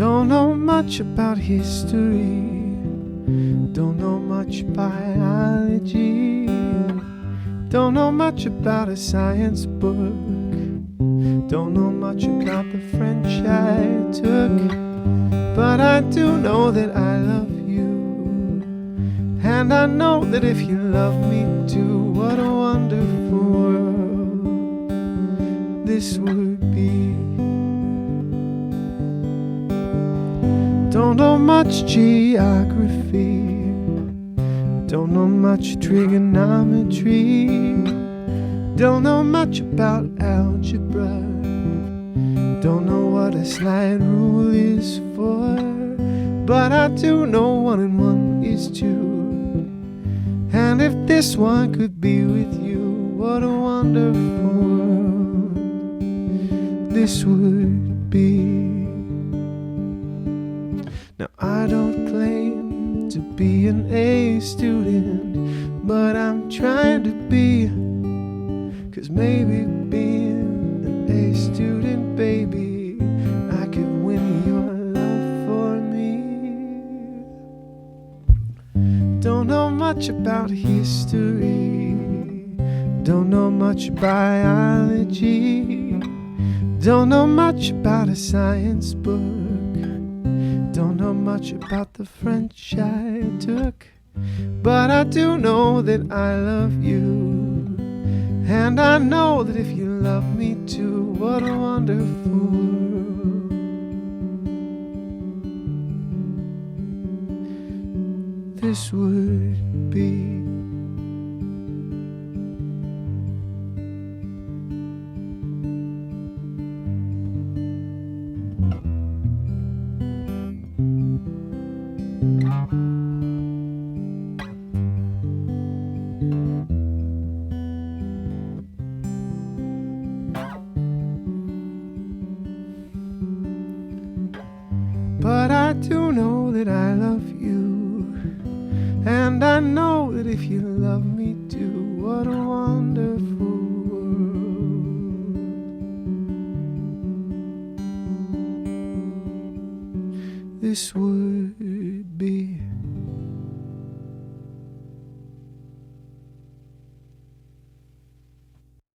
Don't know much about history, don't know much biology, don't know much about a science book, don't know much about the French I took, but I do know that I love you, and I know that if you love me too, what a wonderful world this would be. Don't know much geography, don't know much trigonometry, don't know much about algebra, don't know what a slide rule is for, but I do know 1 and 1 is 2. And if this one could be with you, what a wonderful world this would be. Now I don't claim to be an A student, but I'm trying to be, 'cause maybe being an A student, baby, I could win your love for me. Don't know much about history, don't know much biology, don't know much about a science book, don't know much about the French I took, but I do know that I love you, and I know that if you love me too, what a wonderful world this would be. But I do know that I love you, and I know that if you love me too, what a wonderful world this would